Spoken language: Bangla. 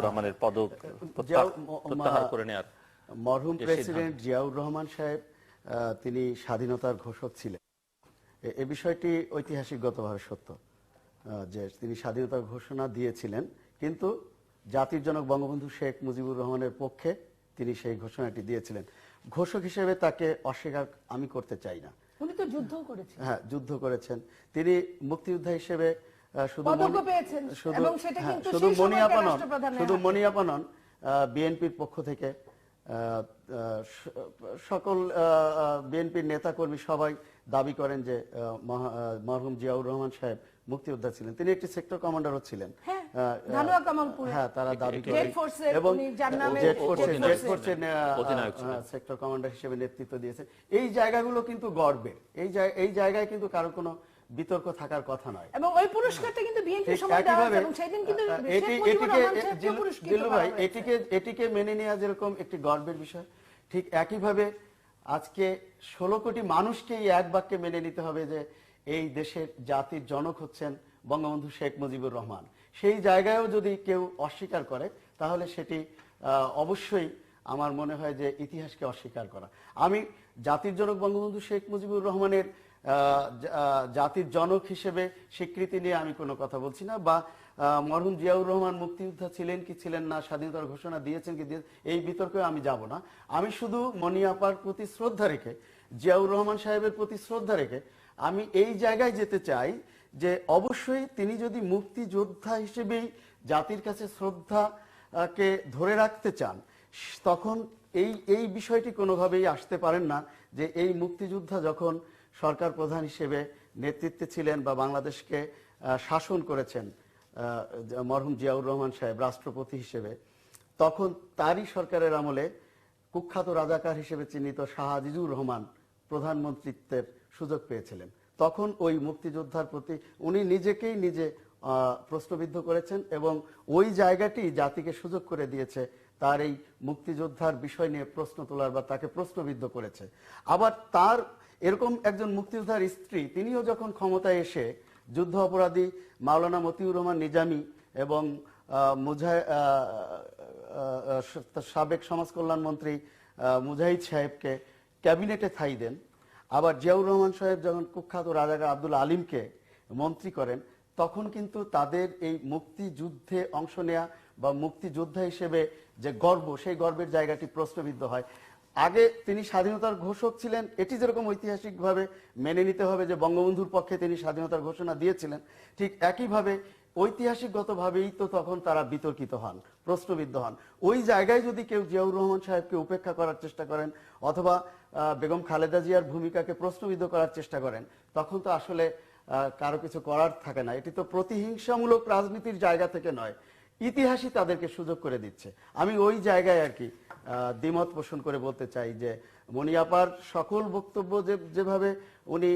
রহমানের পদক প্রত্যাহার করে নেওয়ার মরহুম প্রেসিডেন্ট জিয়াউর রহমান সাহেব তিনি স্বাধীনতার ঘোষক ছিলেন। এ বিষয়টি ঐতিহাসিকগতভাবে সত্য যে তিনি স্বাধীনতার ঘোষণা দিয়েছিলেন, কিন্তু জাতির জনক বঙ্গবন্ধু শেখ মুজিবুর রহমানের পক্ষে তিনি সেই ঘোষণাটি দিয়েছিলেন। ঘোষক হিসেবে তাকে অস্বীকার আমি করতে চাই না। উনি তো যুদ্ধ করেছেন। হ্যাঁ, যুদ্ধ করেছেন। তিনি মুক্তিযোদ্ধা হিসেবে শুধু মনিয়াপা নন, বিএনপির পক্ষ থেকে সকল বিএনপির নেতাকর্মী সবাই দাবি করেন যে মরহুম জিয়াউর রহমান সাহেব মুক্তিযোদ্ধা ছিলেন। তিনি একটি সেক্টর কমান্ডারও ছিলেন। হ্যাঁ, তারা দাবি করেন এবং জেড ফোর্সের সেক্টর কমান্ডার হিসেবে নেতৃত্ব দিয়েছেন। এই জায়গাগুলো কিন্তু গর্বের। এই জায়গায় কিন্তু কারো কোনো বিতর্ক থাকার কথা নয়। এবং ওই পুরস্কারটা কিন্তু বিএনপি সময় দেওয়া হয়েছে এবং সেদিন কিন্তু জিল্লু ভাই এটিকে মেনে নেওয়া যেরকম একটি গর্বের বিষয়, ঠিক একইভাবে আজকে 16 কোটি মানুষকেই এক বাক্যে মেনে নিতে হবে যে এই দেশের জাতির জনক হচ্ছেন বঙ্গবন্ধু শেখ মুজিবুর রহমান। সেই জায়গায়ও যদি কেউ অস্বীকার করে তাহলে সেটি অবশ্যই আমার মনে হয় যে ইতিহাসকে অস্বীকার করা। আমি জাতির জনক বঙ্গবন্ধু শেখ মুজিবুর রহমানের জাতির জনক হিসেবে স্বীকৃতি নিয়ে আমি কোনো কথা বলছি না, বা মরহুম জিয়াউর রহমান মুক্তিযোদ্ধা ছিলেন কি ছিলেন না, স্বাধীনতার ঘোষণা দিয়েছেন কি এই বিতর্কে আমি যাব না। আমি শুধু মনিয়াপার প্রতি শ্রদ্ধা রেখে, জিয়াউর রহমান সাহেবের প্রতি শ্রদ্ধা রেখে আমি এই জায়গায় যেতে চাই যে অবশ্যই তিনি যদি মুক্তিযোদ্ধা হিসেবেই জাতির কাছে শ্রদ্ধাকে ধরে রাখতে চান, তখন এই বিষয়টি কোনোভাবেই আসতে পারেন না যে এই মুক্তিযোদ্ধা যখন সরকার প্রধান হিসেবে নেতৃত্বে ছিলেন বা বাংলাদেশকে শাসন করেছেন মরহুম জিয়াউর রহমান সাহেব রাষ্ট্রপতি হিসেবে, তখন তারই সরকারের আমলে কুখ্যাত রাজাকার হিসেবে চিহ্নিত শাহ আজিজুর রহমান প্রধানমন্ত্রীত্বের সুযোগ পেয়েছিলেন। তখন ওই মুক্তিযোদ্ধার প্রতি উনি নিজেকেই নিজে প্রশ্নবিদ্ধ করেছেন এবং ওই জায়গাটি জাতিকে সুযোগ করে দিয়েছে তার এই মুক্তিযোদ্ধার বিষয় নিয়ে প্রশ্ন তোলার বা তাকে প্রশ্নবিদ্ধ করেছে। আবার তার এরকম একজন মুক্তিযোদ্ধার স্ত্রী তিনিও যখন ক্ষমতায় এসে যুদ্ধ অপরাধী মাওলানা মতিউর রহমান নিজামী এবং সাবেক সমাজ কল্যাণ মন্ত্রী মুজাহিদ সাহেবকে ক্যাবিনেটে ঠাঁই দেন, আবার জিয়াউর রহমান সাহেব যখন কুখ্যাত রাজাকার আব্দুল আলিমকে মন্ত্রী করেন, তখন কিন্তু তাদের এই মুক্তিযুদ্ধে অংশ নেয়া বা মুক্তিযোদ্ধা হিসেবে যে গর্ব, সেই গর্বের জায়গাটি প্রশ্নবিদ্ধ হয়। আগে তিনি স্বাধীনতার ঘোষক ছিলেন, এটি যেরকম ঐতিহাসিকভাবে মেনে নিতে হবে যে বঙ্গবন্ধুর পক্ষে তিনি স্বাধীনতার ঘোষণা দিয়েছিলেন, ঠিক একইভাবে ঐতিহাসিকগতভাবেই তো তখন তারা বিতর্কিত হন, প্রশ্নবিদ্ধ হন। ওই জায়গায় যদি কেউ জিয়াউর রহমান সাহেবকে উপেক্ষা করার চেষ্টা করেন অথবা বেগম খালেদা জিয়ার ভূমিকাকে প্রশ্নবিদ্ধ করার চেষ্টা করেন, তখন তো আসলে কারো কিছু করার থাকে না। এটি তো প্রতিহিংসামূলক রাজনীতির জায়গা থেকে নয়, ইতিহাসই তাদেরকে সুযোগ করে দিচ্ছে। আমি ওই জায়গায় আর কি দ্বিমত পোষণ করে বলতে চাই যে মনিয়াপার সকল বক্তব্য যেভাবে উনি